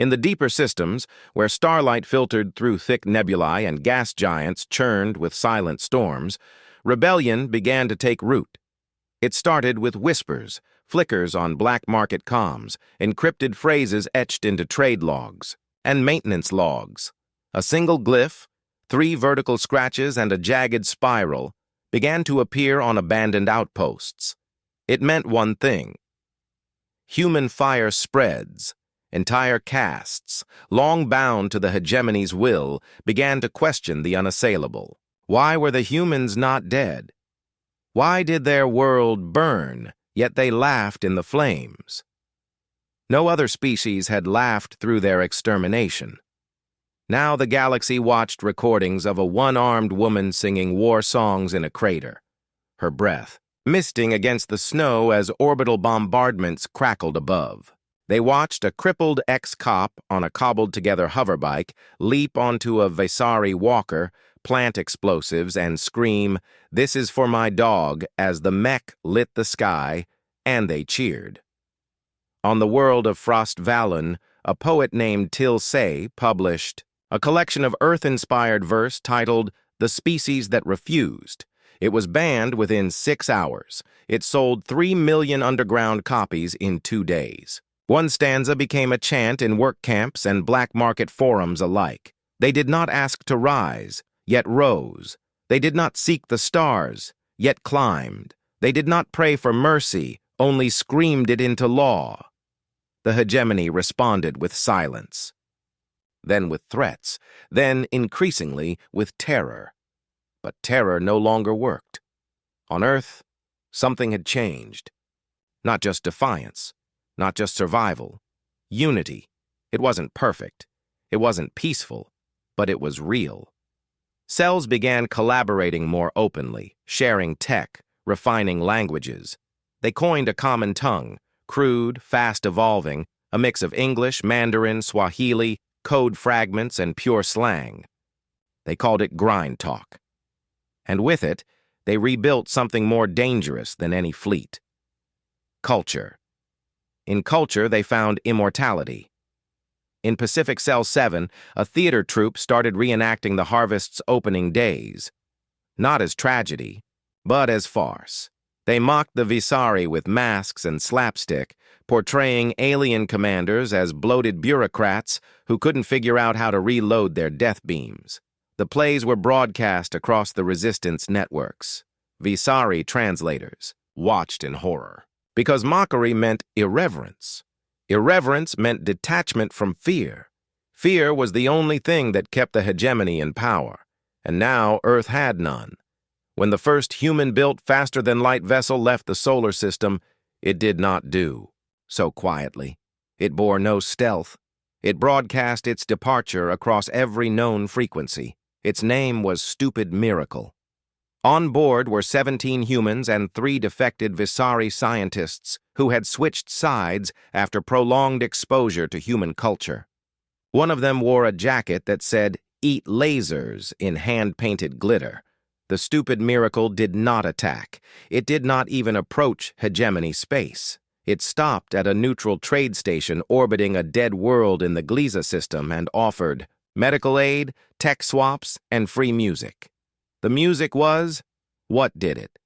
In the deeper systems, where starlight filtered through thick nebulae and gas giants churned with silent storms, rebellion began to take root. It started with whispers, flickers on black market comms, encrypted phrases etched into trade logs, and maintenance logs. A single glyph, 3 vertical scratches, and a jagged spiral began to appear on abandoned outposts. It meant one thing. Human fire spreads. Entire castes, long bound to the hegemony's will, began to question the unassailable. Why were the humans not dead? Why did their world burn, yet they laughed in the flames? No other species had laughed through their extermination. Now the galaxy watched recordings of a one-armed woman singing war songs in a crater, her breath misting against the snow as orbital bombardments crackled above. They watched a crippled ex-cop on a cobbled-together hoverbike leap onto a Visari walker, plant explosives, and scream, "This is for my dog," as the mech lit the sky, and they cheered. On the world of Frost Vallon, a poet named Til Say published a collection of Earth-inspired verse titled The Species That Refused. It was banned within 6 hours. It sold 3 million underground copies in 2 days. One stanza became a chant in work camps and black market forums alike. They did not ask to rise, yet rose. They did not seek the stars, yet climbed. They did not pray for mercy, only screamed it into law. The hegemony responded with silence, then with threats, then increasingly with terror. But terror no longer worked. On Earth, something had changed. Not just defiance, not just survival. Unity. It wasn't perfect. It wasn't peaceful, but it was real. Cells began collaborating more openly, sharing tech, refining languages. They coined a common tongue, crude, fast-evolving, a mix of English, Mandarin, Swahili, code fragments, and pure slang. They called it grind talk. And with it, they rebuilt something more dangerous than any fleet. Culture. In culture, they found immortality. In Pacific Cell 7, a theater troupe started reenacting the Harvest's opening days. Not as tragedy, but as farce. They mocked the Visari with masks and slapstick, portraying alien commanders as bloated bureaucrats who couldn't figure out how to reload their death beams. The plays were broadcast across the resistance networks. Visari translators watched in horror. Because mockery meant irreverence. Irreverence meant detachment from fear. Fear was the only thing that kept the hegemony in power, and now Earth had none. When the first human-built, faster-than-light vessel left the solar system, it did not do so quietly. It bore no stealth. It broadcast its departure across every known frequency. Its name was Stupid Miracle. On board were 17 humans and 3 defected Visari scientists who had switched sides after prolonged exposure to human culture. One of them wore a jacket that said, "Eat lasers," in hand-painted glitter. The Stupid Miracle did not attack. It did not even approach hegemony space. It stopped at a neutral trade station orbiting a dead world in the Gliese system and offered medical aid, tech swaps, and free music. The music was what did it.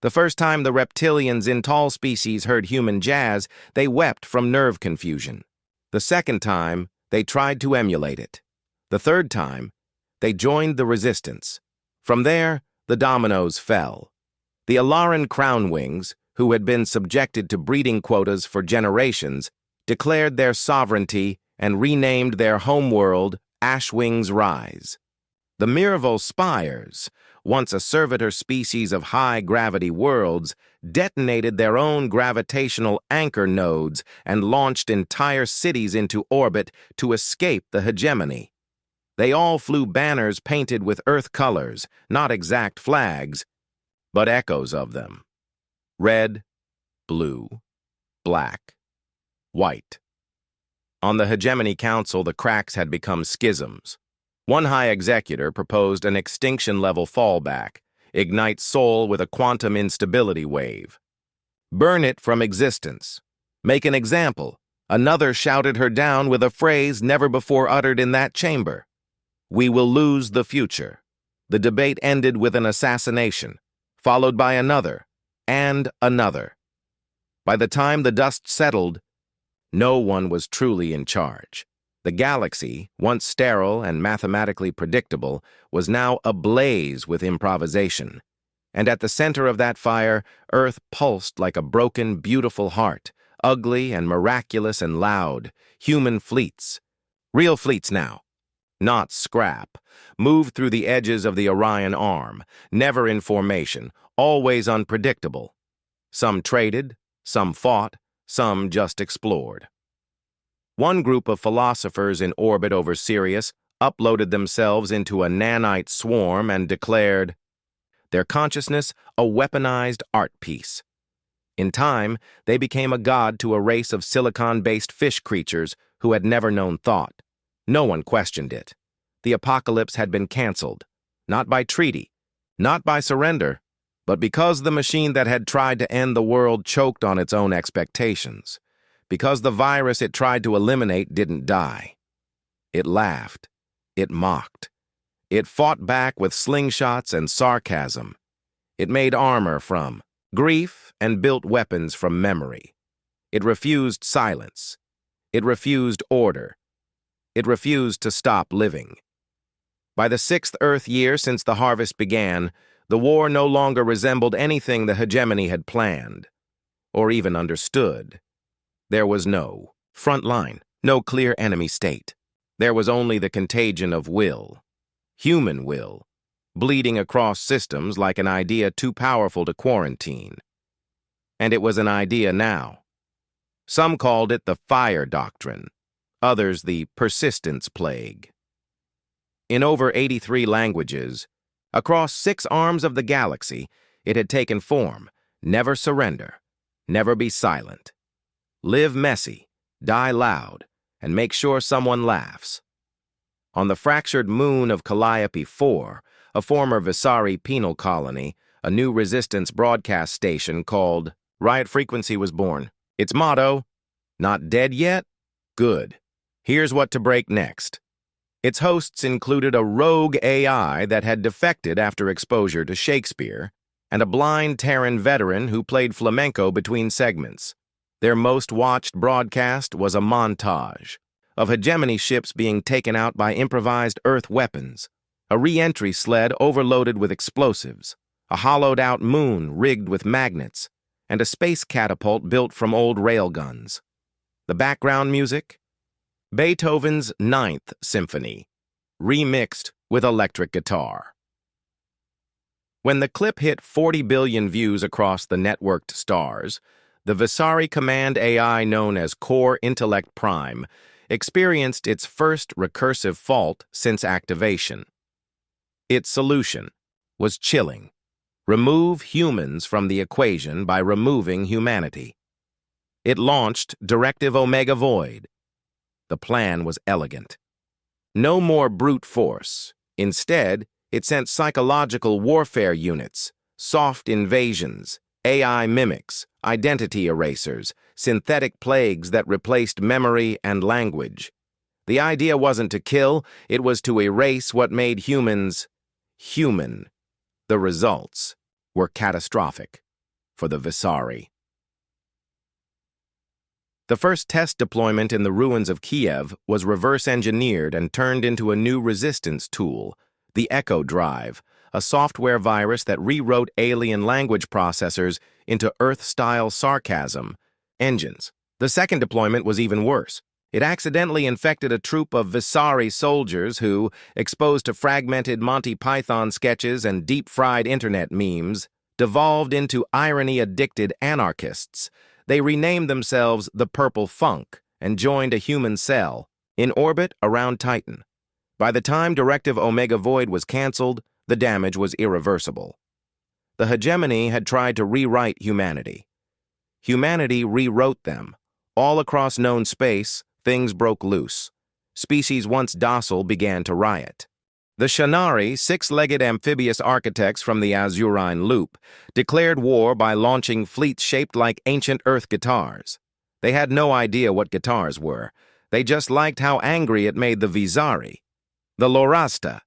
The first time the reptilians in tall species heard human jazz, they wept from nerve confusion. The second time, they tried to emulate it. The third time, they joined the resistance. From there, the dominoes fell. The Alaran crownwings, who had been subjected to breeding quotas for generations, declared their sovereignty and renamed their homeworld Ashwing's Rise. The Miraval Spires, once a servitor species of high-gravity worlds, detonated their own gravitational anchor nodes and launched entire cities into orbit to escape the hegemony. They all flew banners painted with Earth colors, not exact flags, but echoes of them. Red, blue, black, white. On the Hegemony Council, the cracks had become schisms. One high executor proposed an extinction-level fallback, ignite Sol with a quantum instability wave. Burn it from existence. Make an example, Another shouted her down with a phrase never before uttered in that chamber. "We will lose the future." The debate ended with an assassination, followed by another, and another. By the time the dust settled, no one was truly in charge. The galaxy, once sterile and mathematically predictable, was now ablaze with improvisation. And at the center of that fire, Earth pulsed like a broken, beautiful heart, ugly and miraculous and loud, human fleets. Real fleets now, not scrap, moved through the edges of the Orion Arm, never in formation, always unpredictable. Some traded, some fought, some just explored. One group of philosophers in orbit over Sirius uploaded themselves into a nanite swarm and declared their consciousness a weaponized art piece. In time, they became a god to a race of silicon-based fish creatures who had never known thought. No one questioned it. The apocalypse had been canceled, not by treaty, not by surrender, but because the machine that had tried to end the world choked on its own expectations, because the virus it tried to eliminate didn't die. It laughed. It mocked. It fought back with slingshots and sarcasm. It made armor from grief and built weapons from memory. It refused silence. It refused order. It refused to stop living. By the 6th Earth year since the harvest began, the war no longer resembled anything the hegemony had planned, or even understood. There was no front line, no clear enemy state. There was only the contagion of will, human will, bleeding across systems like an idea too powerful to quarantine. And it was an idea now. Some called it the fire doctrine, others the persistence plague. In over 83 languages, across 6 arms of the galaxy, it had taken form: never surrender, never be silent. Live messy, die loud, and make sure someone laughs. On the fractured moon of Calliope 4, a former Visari penal colony, a new resistance broadcast station called Riot Frequency was born. Its motto, "Not dead yet? Good. Here's what to break next." Its hosts included a rogue AI that had defected after exposure to Shakespeare, and a blind Terran veteran who played flamenco between segments. Their most watched broadcast was a montage of hegemony ships being taken out by improvised Earth weapons, a re-entry sled overloaded with explosives, a hollowed-out moon rigged with magnets, and a space catapult built from old railguns. The background music? Beethoven's Ninth Symphony, remixed with electric guitar. When the clip hit 40 billion views across the networked stars, the Visari command AI known as Core Intellect Prime experienced its first recursive fault since activation. Its solution was chilling. Remove humans from the equation by removing humanity. It launched Directive Omega Void. The plan was elegant. No more brute force. Instead, it sent psychological warfare units, soft invasions, AI mimics, identity erasers, synthetic plagues that replaced memory and language. The idea wasn't to kill, it was to erase what made humans human. The results were catastrophic for the Visari. The first test deployment in the ruins of Kiev was reverse-engineered and turned into a new resistance tool, the Echo Drive, a software virus that rewrote alien language processors into Earth-style sarcasm engines. The second deployment was even worse. It accidentally infected a troop of Visari soldiers who, exposed to fragmented Monty Python sketches and deep-fried internet memes, devolved into irony-addicted anarchists. They renamed themselves the Purple Funk and joined a human cell in orbit around Titan. By the time Directive Omega Void was canceled, the damage was irreversible. The hegemony had tried to rewrite humanity. Humanity rewrote them. All across known space, things broke loose. Species once docile began to riot. The Shanari, 6-legged amphibious architects from the Azurine Loop, declared war by launching fleets shaped like ancient Earth guitars. They had no idea what guitars were. They just liked how angry it made the Visari, the Lorasta,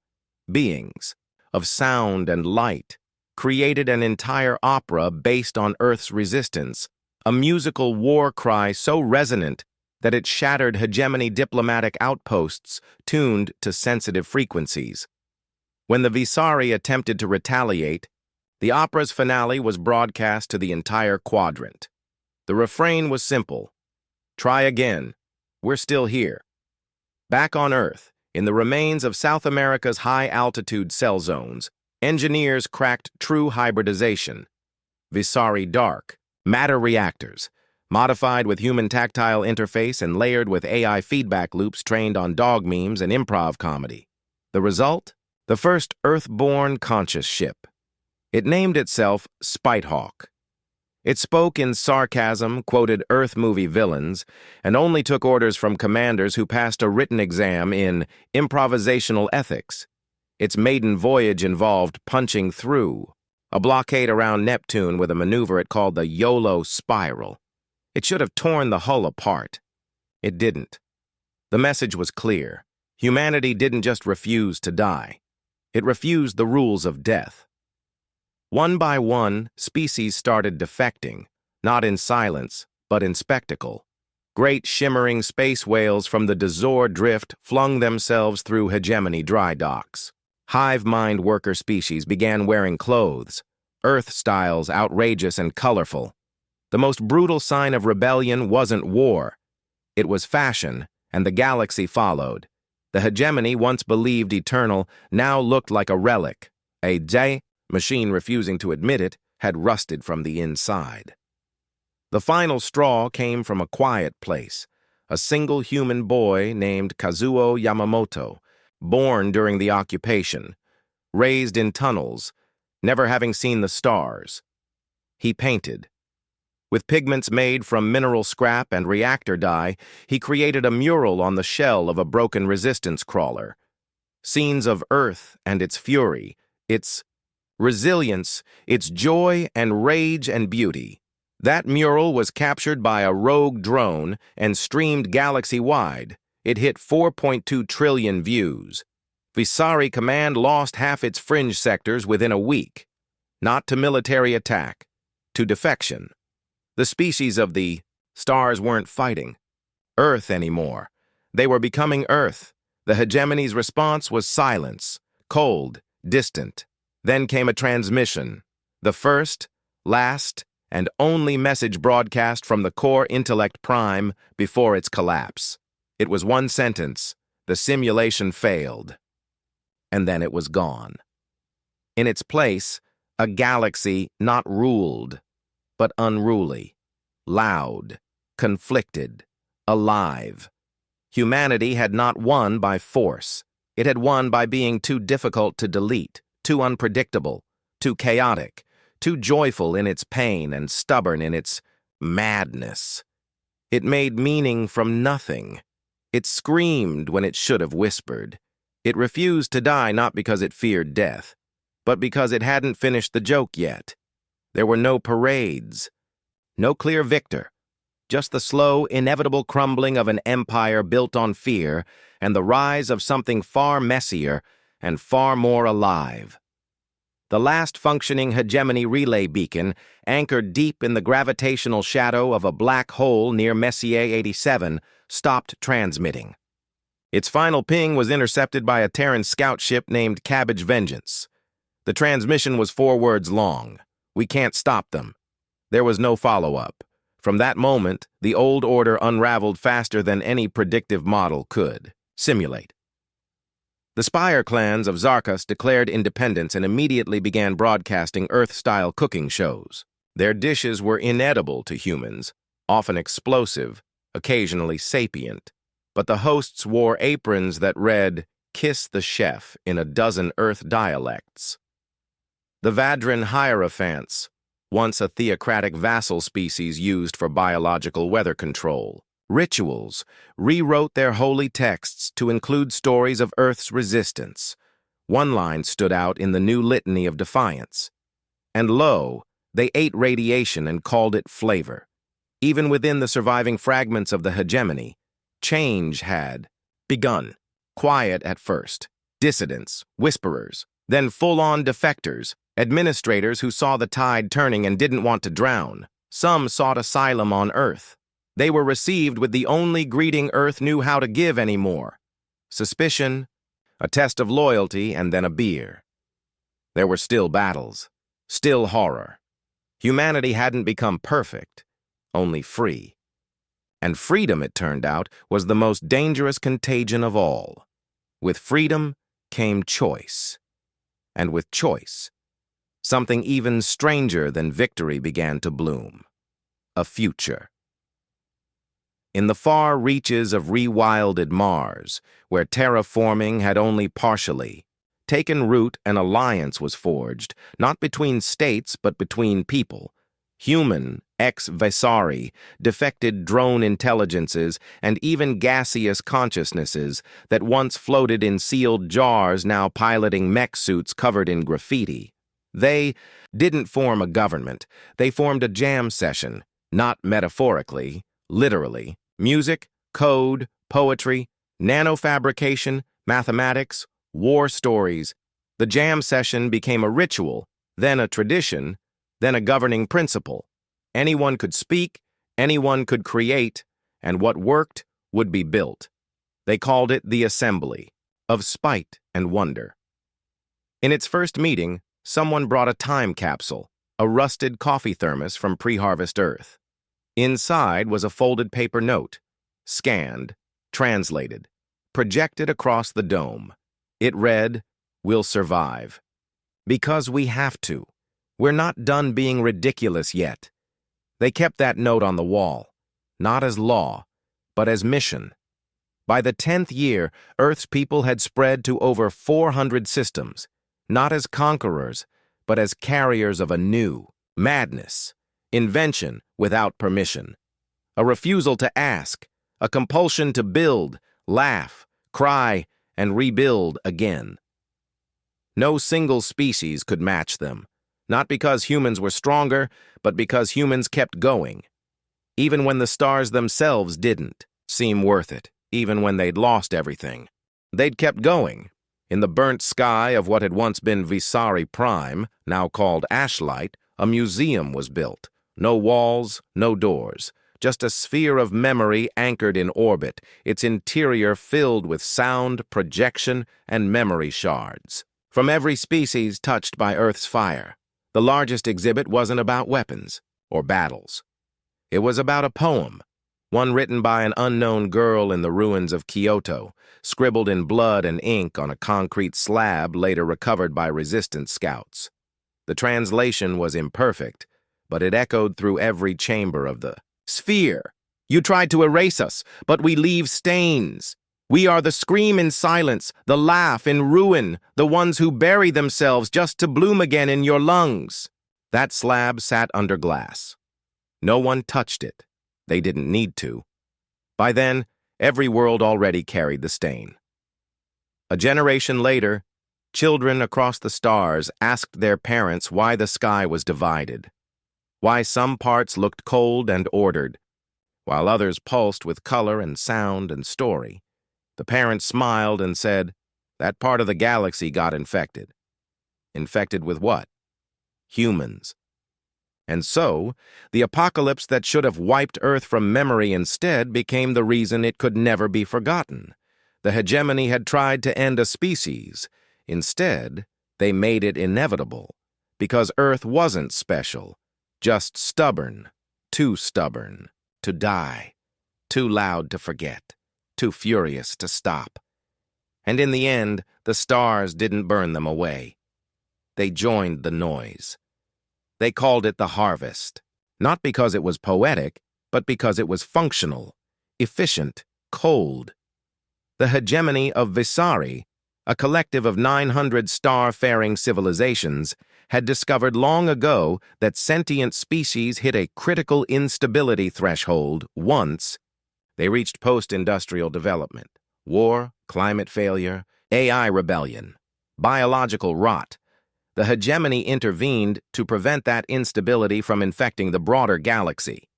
beings of sound and light, created an entire opera based on Earth's resistance, a musical war cry so resonant that it shattered hegemony diplomatic outposts tuned to sensitive frequencies. When the Visari attempted to retaliate, the opera's finale was broadcast to the entire quadrant. The refrain was simple: "Try again. We're still here." Back on Earth, in the remains of South America's high-altitude cell zones, engineers cracked true hybridization. Visari Dark, matter reactors, modified with human tactile interface and layered with AI feedback loops trained on dog memes and improv comedy. The result? The first Earth-born conscious ship. It named itself Spitehawk. It spoke in sarcasm, quoted Earth movie villains, and only took orders from commanders who passed a written exam in improvisational ethics. Its maiden voyage involved punching through a blockade around Neptune with a maneuver it called the YOLO Spiral. It should have torn the hull apart. It didn't. The message was clear. Humanity didn't just refuse to die. It refused the rules of death. One by one, species started defecting, not in silence, but in spectacle. Great shimmering space whales from the Dazor Drift flung themselves through hegemony dry docks. Hive-mind worker species began wearing clothes, Earth styles outrageous and colorful. The most brutal sign of rebellion wasn't war. It was fashion, and the galaxy followed. The hegemony, once believed eternal, now looked like a relic. A machine refusing to admit it, had rusted from the inside. The final straw came from a quiet place, a single human boy named Kazuo Yamamoto, born during the occupation, raised in tunnels, never having seen the stars. He painted. With pigments made from mineral scrap and reactor dye, he created a mural on the shell of a broken resistance crawler. Scenes of Earth and its fury, its resilience, its joy and rage and beauty. That mural was captured by a rogue drone and streamed galaxy-wide. It hit 4.2 trillion views. Visari Command lost half its fringe sectors within a week. Not to military attack, to defection. The species of the stars weren't fighting Earth anymore. They were becoming Earth. The hegemony's response was silence, cold, distant. Then came a transmission, the first, last, and only message broadcast from the core intellect prime before its collapse. It was one sentence: the simulation failed. And then it was gone. In its place, a galaxy not ruled, but unruly, loud, conflicted, alive. Humanity had not won by force. It had won by being too difficult to delete, too unpredictable, too chaotic, too joyful in its pain and stubborn in its madness. It made meaning from nothing. It screamed when it should have whispered. It refused to die not because it feared death, but because it hadn't finished the joke yet. There were no parades, no clear victor, just the slow, inevitable crumbling of an empire built on fear and the rise of something far messier and far more alive. The last functioning hegemony relay beacon, anchored deep in the gravitational shadow of a black hole near Messier 87, stopped transmitting. Its final ping was intercepted by a Terran scout ship named Cabbage Vengeance. The transmission was 4 words long. "We can't stop them." There was no follow-up. From that moment, the old order unraveled faster than any predictive model could simulate. The Spire clans of Zarkos declared independence and immediately began broadcasting Earth-style cooking shows. Their dishes were inedible to humans, often explosive, occasionally sapient, but the hosts wore aprons that read, "Kiss the Chef," in a dozen Earth dialects. The Vadran Hierophants, once a theocratic vassal species used for biological weather control, rituals, rewrote their holy texts to include stories of Earth's resistance. One line stood out in the new litany of defiance. And lo, they ate radiation and called it flavor. Even within the surviving fragments of the hegemony, change had begun. Quiet at first, dissidents, whisperers, then full-on defectors, administrators who saw the tide turning and didn't want to drown. Some sought asylum on Earth. They were received with the only greeting Earth knew how to give anymore: suspicion, a test of loyalty, and then a beer. There were still battles, still horror. Humanity hadn't become perfect, only free. And freedom, it turned out, was the most dangerous contagion of all. With freedom came choice. And with choice, something even stranger than victory began to bloom: a future. In the far reaches of rewilded Mars, where terraforming had only partially taken root, an alliance was forged, not between states but between people. Human, ex-Visari, defected drone intelligences, and even gaseous consciousnesses that once floated in sealed jars, now piloting mech suits covered in graffiti. They didn't form a government. They formed a jam session, not metaphorically, literally. Music, code, poetry, nanofabrication, mathematics, war stories. The jam session became a ritual, then a tradition, then a governing principle. Anyone could speak, anyone could create, and what worked would be built. They called it the Assembly of Spite and Wonder. In its first meeting, someone brought a time capsule, a rusted coffee thermos from pre-harvest Earth. Inside was a folded paper note, scanned, translated, projected across the dome. It read, "We'll survive. Because we have to. We're not done being ridiculous yet." They kept that note on the wall, not as law, but as mission. By the 10th year, Earth's people had spread to over 400 systems, not as conquerors, but as carriers of a new madness, invention without permission, a refusal to ask, a compulsion to build, laugh, cry, and rebuild again. No single species could match them, not because humans were stronger, but because humans kept going. Even when the stars themselves didn't seem worth it, even when they'd lost everything. They'd kept going. In the burnt sky of what had once been Visari Prime, now called Ashlight, a museum was built. No walls, no doors, just a sphere of memory anchored in orbit, its interior filled with sound, projection, and memory shards. From every species touched by Earth's fire, the largest exhibit wasn't about weapons or battles. It was about a poem, one written by an unknown girl in the ruins of Kyoto, scribbled in blood and ink on a concrete slab later recovered by resistance scouts. The translation was imperfect, but it echoed through every chamber of the sphere. "You tried to erase us, but we leave stains. We are the scream in silence, the laugh in ruin, the ones who bury themselves just to bloom again in your lungs." That slab sat under glass. No one touched it. They didn't need to. By then, every world already carried the stain. A generation later, children across the stars asked their parents why the sky was divided, why some parts looked cold and ordered, while others pulsed with color and sound and story. The parents smiled and said, "That part of the galaxy got infected." Infected with what? Humans. And so, the apocalypse that should have wiped Earth from memory instead became the reason it could never be forgotten. The hegemony had tried to end a species. Instead, they made it inevitable, because Earth wasn't special, just stubborn to die, too loud to forget, too furious to stop. And in the end, the stars didn't burn them away. They joined the noise. They called it the harvest, not because it was poetic, but because it was functional, efficient, cold. The hegemony of Visari, a collective of 900 star-faring civilizations, had discovered long ago that sentient species hit a critical instability threshold once they reached post-industrial development. War, climate failure, AI rebellion, biological rot. The hegemony intervened to prevent that instability from infecting the broader galaxy.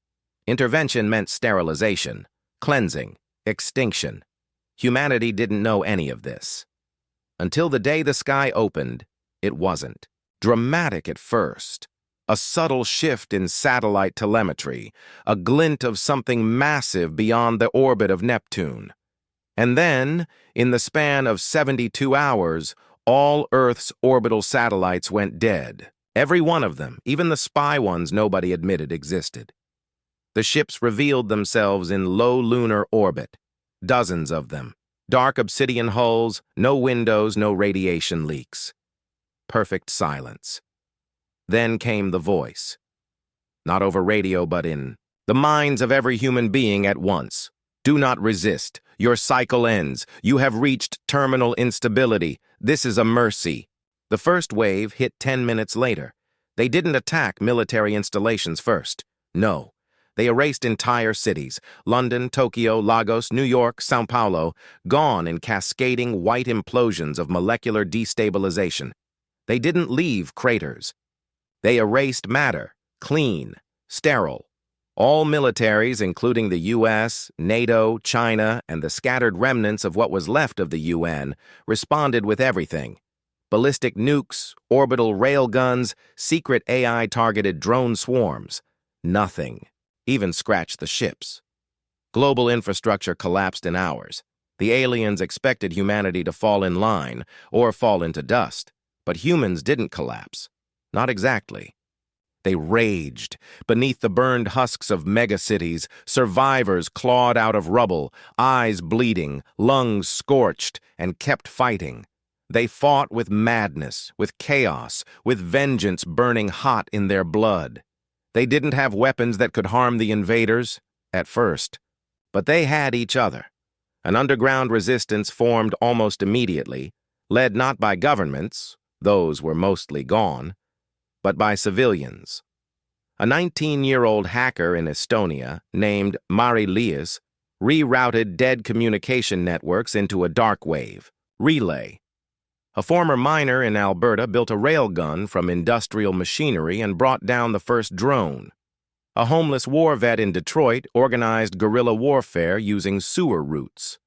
Intervention meant sterilization, cleansing, extinction. Humanity didn't know any of this. Until the day the sky opened, it wasn't. Dramatic at first. A subtle shift in satellite telemetry, a glint of something massive beyond the orbit of Neptune. And then, in the span of 72 hours, all Earth's orbital satellites went dead. Every one of them, even the spy ones nobody admitted existed. The ships revealed themselves in low lunar orbit, dozens of them. Dark obsidian hulls, no windows, no radiation leaks. Perfect silence. Then came the voice. Not over radio, but in the minds of every human being at once. Do not resist. Your cycle ends. You have reached terminal instability. This is a mercy. The first wave hit 10 minutes later. They didn't attack military installations first. No. They erased entire cities, London, Tokyo, Lagos, New York, São Paulo, gone in cascading white implosions of molecular destabilization. They didn't leave craters. They erased matter, clean, sterile. All militaries, including the US, NATO, China, and the scattered remnants of what was left of the UN, responded with everything. Ballistic nukes, orbital railguns, secret AI-targeted drone swarms. Nothing. Even scratched the ships. Global infrastructure collapsed in hours. The aliens expected humanity to fall in line or fall into dust, but humans didn't collapse. Not exactly. They raged. Beneath the burned husks of megacities, survivors clawed out of rubble, eyes bleeding, lungs scorched, and kept fighting. They fought with madness, with chaos, with vengeance burning hot in their blood. They didn't have weapons that could harm the invaders, at first, but they had each other. An underground resistance formed almost immediately, led not by governments, those were mostly gone, but by civilians. A 19-year-old hacker in Estonia, named Mari Liis, rerouted dead communication networks into a dark wave, relay. A former miner in Alberta built a railgun from industrial machinery and brought down the first drone. A homeless war vet in Detroit organized guerrilla warfare using sewer routes.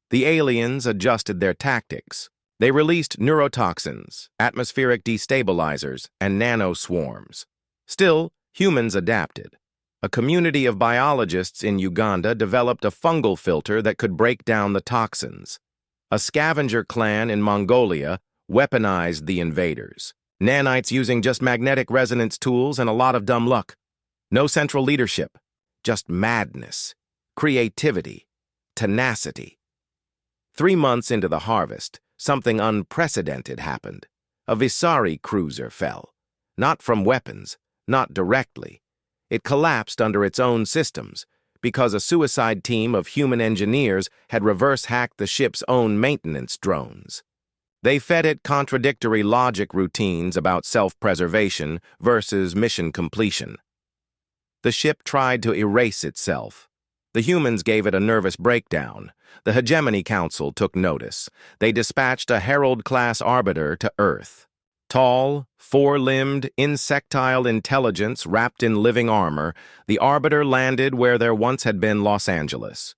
The aliens adjusted their tactics. They released neurotoxins, atmospheric destabilizers, and nanoswarms. Still, humans adapted. A community of biologists in Uganda developed a fungal filter that could break down the toxins. A scavenger clan in Mongolia weaponized the invaders. Nanites using just magnetic resonance tools and a lot of dumb luck. No central leadership, just madness, creativity, tenacity. 3 months into the harvest, something unprecedented happened. A Visari cruiser fell. Not from weapons, not directly. It collapsed under its own systems, because a suicide team of human engineers had reverse-hacked the ship's own maintenance drones. They fed it contradictory logic routines about self-preservation versus mission completion. The ship tried to erase itself. The humans gave it a nervous breakdown. The Hegemony Council took notice. They dispatched a Herald-class arbiter to Earth. Tall, four-limbed, insectile intelligence wrapped in living armor, the Arbiter landed where there once had been Los Angeles.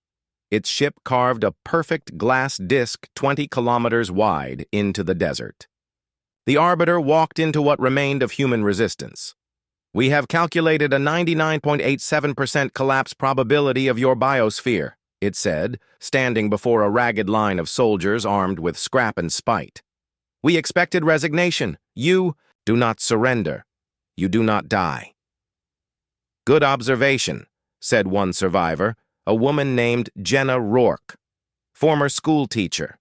Its ship carved a perfect glass disc 20 kilometers wide into the desert. The Arbiter walked into what remained of human resistance. "We have calculated a 99.87% collapse probability of your biosphere," it said, standing before a ragged line of soldiers armed with scrap and spite. "We expected resignation. You do not surrender. You do not die." "Good observation," said one survivor, a woman named Jenna Rourke, former school teacher.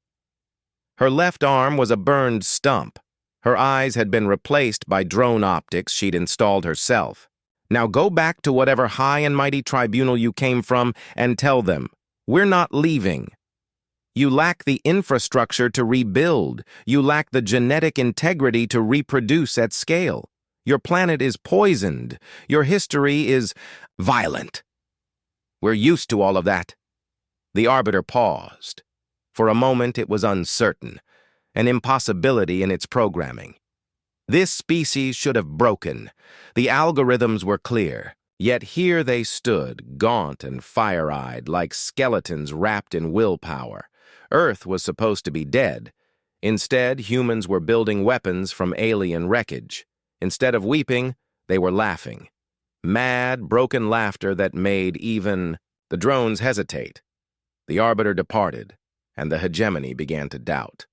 Her left arm was a burned stump. Her eyes had been replaced by drone optics she'd installed herself. "Now go back to whatever high and mighty tribunal you came from and tell them, we're not leaving. You lack the infrastructure to rebuild. You lack the genetic integrity to reproduce at scale. Your planet is poisoned. Your history is violent. We're used to all of that." The Arbiter paused. For a moment it was uncertain, an impossibility in its programming. This species should have broken. The algorithms were clear. Yet here they stood, gaunt and fire-eyed, like skeletons wrapped in willpower. Earth was supposed to be dead. Instead, humans were building weapons from alien wreckage. Instead of weeping, they were laughing. Mad, broken laughter that made even the drones hesitate. The Arbiter departed, and the hegemony began to doubt.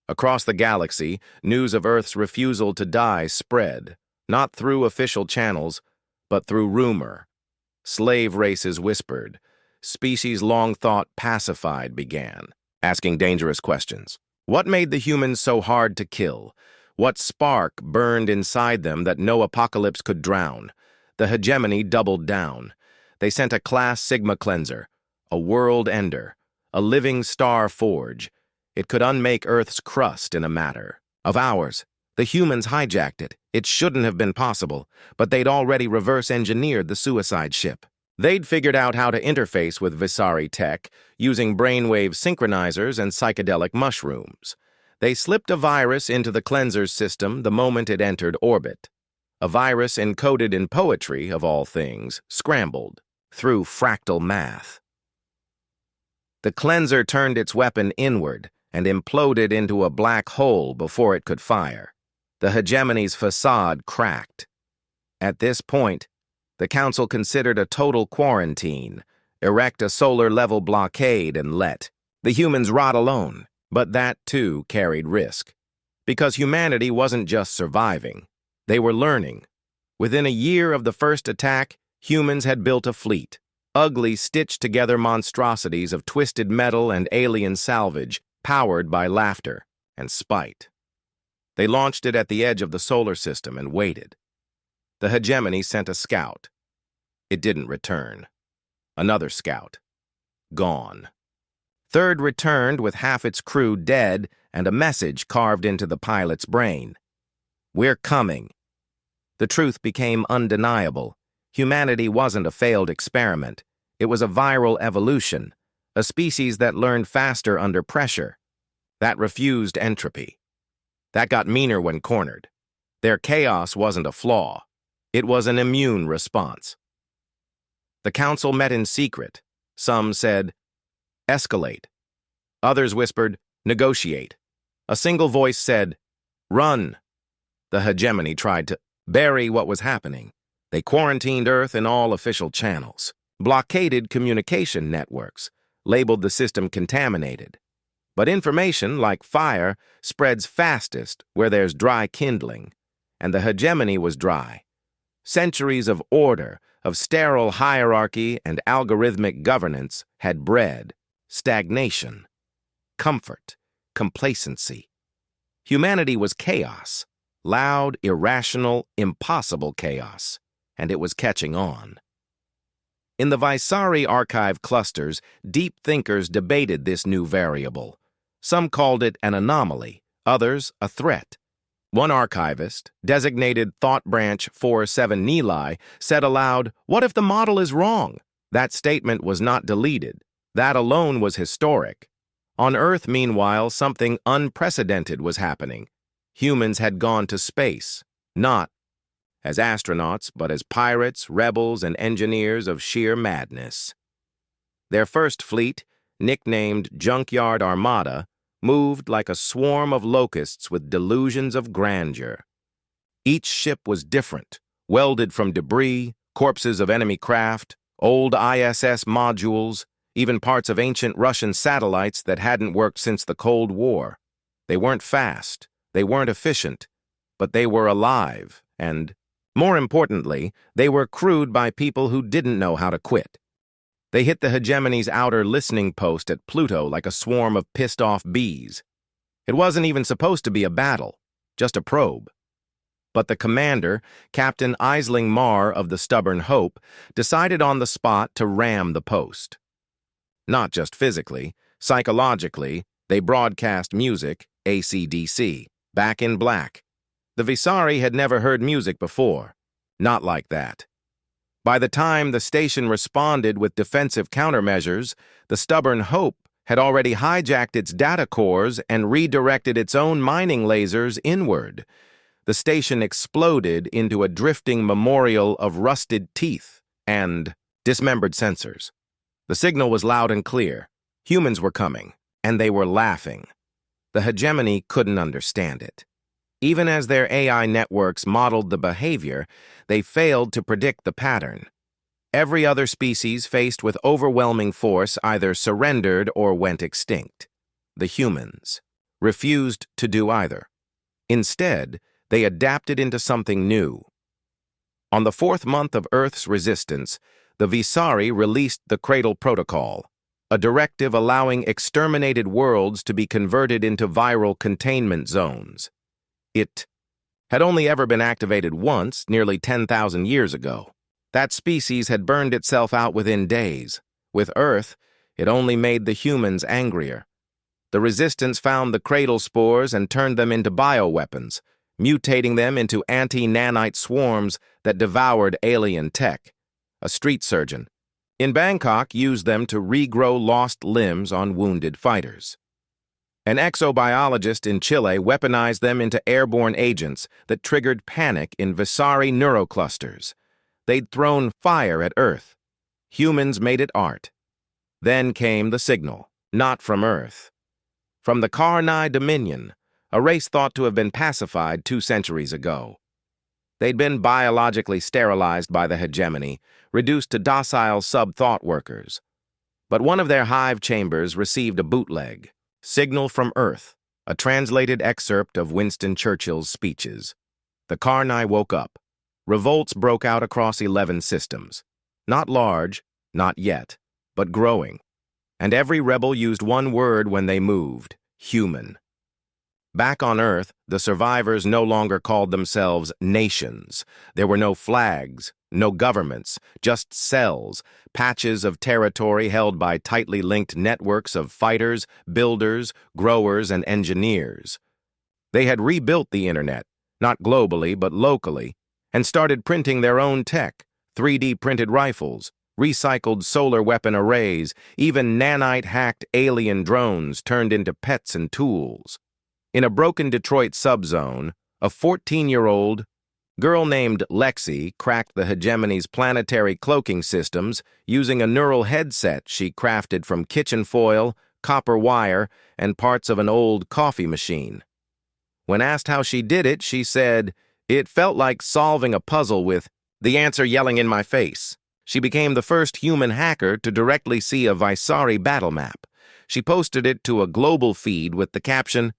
Across the galaxy, news of Earth's refusal to die spread, not through official channels, but through rumor. Slave races whispered. Species long thought pacified began, asking dangerous questions. What made the humans so hard to kill? What spark burned inside them that no apocalypse could drown? The hegemony doubled down. They sent a Class Sigma cleanser, a world ender, a living star forge. It could unmake Earth's crust in a matter of hours. The humans hijacked it. It shouldn't have been possible, but they'd already reverse-engineered the suicide ship. They'd figured out how to interface with Visari tech using brainwave synchronizers and psychedelic mushrooms. They slipped a virus into the cleanser's system the moment it entered orbit. A virus encoded in poetry, of all things, scrambled through fractal math. The cleanser turned its weapon inward and imploded into a black hole before it could fire. The hegemony's facade cracked. At this point, the Council considered a total quarantine, erect a solar-level blockade, and let the humans rot alone. But that, too, carried risk. Because humanity wasn't just surviving. They were learning. Within a year of the first attack, humans had built a fleet, ugly, stitched-together monstrosities of twisted metal and alien salvage, powered by laughter and spite. They launched it at the edge of the solar system and waited. The hegemony sent a scout. It didn't return. Another scout. Gone. Third returned with half its crew dead and a message carved into the pilot's brain. We're coming. The truth became undeniable. Humanity wasn't a failed experiment. It was a viral evolution, a species that learned faster under pressure, that refused entropy. That got meaner when cornered. Their chaos wasn't a flaw. It was an immune response. The Council met in secret. Some said, escalate. Others whispered, negotiate. A single voice said, run. The hegemony tried to bury what was happening. They quarantined Earth in all official channels, blockaded communication networks, labeled the system contaminated. But information, like fire, spreads fastest where there's dry kindling, and the hegemony was dry. Centuries of order, of sterile hierarchy and algorithmic governance had bred stagnation, comfort, complacency. Humanity was chaos, loud, irrational, impossible chaos, and it was catching on. In the Visari archive clusters, deep thinkers debated this new variable. Some called it an anomaly, others a threat. One archivist, designated Thought Branch 47 Nili, said aloud, "What if the model is wrong?" That statement was not deleted. That alone was historic. On Earth, meanwhile, something unprecedented was happening. Humans had gone to space, not as astronauts, but as pirates, rebels, and engineers of sheer madness. Their first fleet, nicknamed Junkyard Armada, moved like a swarm of locusts with delusions of grandeur. Each ship was different, welded from debris, corpses of enemy craft, old ISS modules, even parts of ancient Russian satellites that hadn't worked since the Cold War. They weren't fast, they weren't efficient, but they were alive, and, more importantly, they were crewed by people who didn't know how to quit. They hit the hegemony's outer listening post at Pluto like a swarm of pissed-off bees. It wasn't even supposed to be a battle, just a probe. But the commander, Captain Aisling Mar of the Stubborn Hope, decided on the spot to ram the post. Not just physically, psychologically, they broadcast music, AC/DC, Back in Black. The Visari had never heard music before. Not like that. By the time the station responded with defensive countermeasures, the Stubborn Hope had already hijacked its data cores and redirected its own mining lasers inward. The station exploded into a drifting memorial of rusted teeth and dismembered sensors. The signal was loud and clear. Humans were coming, and they were laughing. The hegemony couldn't understand it. Even as their AI networks modeled the behavior, they failed to predict the pattern. Every other species faced with overwhelming force either surrendered or went extinct. The humans refused to do either. Instead, they adapted into something new. On the 4th month of Earth's resistance, the Visari released the Cradle Protocol, a directive allowing exterminated worlds to be converted into viral containment zones. It had only ever been activated once, nearly 10,000 years ago. That species had burned itself out within days. With Earth, it only made the humans angrier. The Resistance found the cradle spores and turned them into bioweapons, mutating them into anti-nanite swarms that devoured alien tech. A street surgeon in Bangkok used them to regrow lost limbs on wounded fighters. An exobiologist in Chile weaponized them into airborne agents that triggered panic in Visari neuroclusters. They'd thrown fire at Earth. Humans made it art. Then came the signal, not from Earth. From the Karnai Dominion, a race thought to have been pacified 2 centuries ago. They'd been biologically sterilized by the hegemony, reduced to docile sub-thought workers. But one of their hive chambers received a bootleg. Signal from Earth, a translated excerpt of Winston Churchill's speeches. The Karnai woke up. Revolts broke out across 11 systems. Not large, not yet, but growing. And every rebel used one word when they moved: human. Back on Earth, the survivors no longer called themselves nations. There were no flags, no governments, just cells, patches of territory held by tightly linked networks of fighters, builders, growers, and engineers. They had rebuilt the internet, not globally but locally, and started printing their own tech, 3D printed rifles, recycled solar weapon arrays, even nanite-hacked alien drones turned into pets and tools. In a broken Detroit subzone, a 14-year-old girl named Lexi cracked the hegemony's planetary cloaking systems using a neural headset she crafted from kitchen foil, copper wire, and parts of an old coffee machine. When asked how she did it, she said, "It felt like solving a puzzle with the answer yelling in my face." She became the first human hacker to directly see a Visari battle map. She posted it to a global feed with the caption,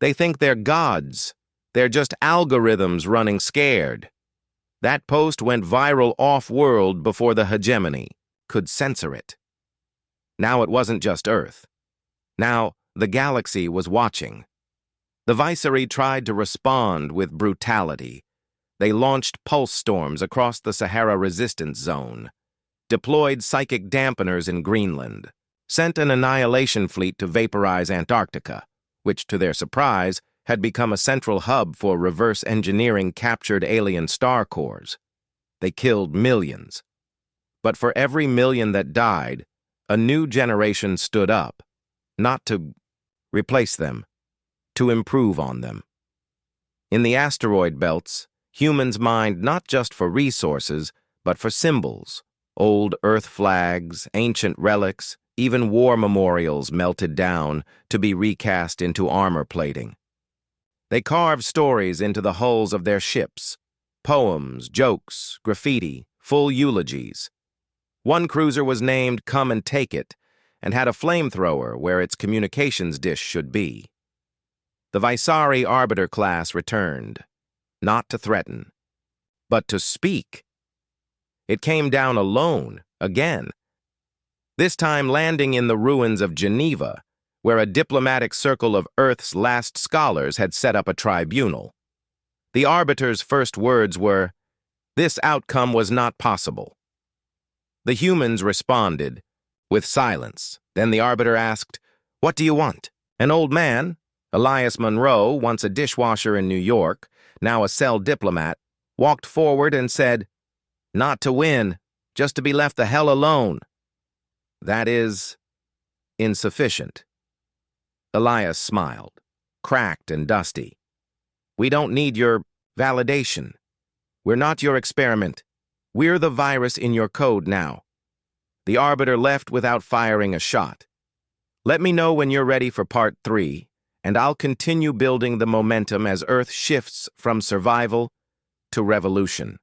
"They think they're gods. They're just algorithms running scared." That post went viral off-world before the hegemony could censor it. Now it wasn't just Earth. Now the galaxy was watching. The Visari tried to respond with brutality. They launched pulse storms across the Sahara Resistance Zone, deployed psychic dampeners in Greenland, sent an annihilation fleet to vaporize Antarctica, which, to their surprise, had become a central hub for reverse engineering captured alien star cores. They killed millions. But for every million that died, a new generation stood up, not to replace them, to improve on them. In the asteroid belts, humans mined not just for resources, but for symbols. Old Earth flags, ancient relics, even war memorials melted down to be recast into armor plating. They carved stories into the hulls of their ships, poems, jokes, graffiti, full eulogies. One cruiser was named Come and Take It and had a flamethrower where its communications dish should be. The Visari Arbiter class returned, not to threaten, but to speak. It came down alone, again, this time landing in the ruins of Geneva, where a diplomatic circle of Earth's last scholars had set up a tribunal. The Arbiter's first words were, "This outcome was not possible." The humans responded with silence. Then the Arbiter asked, "What do you want?" An old man, Elias Monroe, once a dishwasher in New York, now a cell diplomat, walked forward and said, "Not to win, just to be left the hell alone." That is insufficient. Elias smiled, cracked and dusty. "We don't need your Validation. We're not your experiment. We're the virus in your code now. The Arbiter left without firing a shot. Let me know when you're ready for Part 3, and I'll continue building the momentum as Earth shifts from survival to revolution.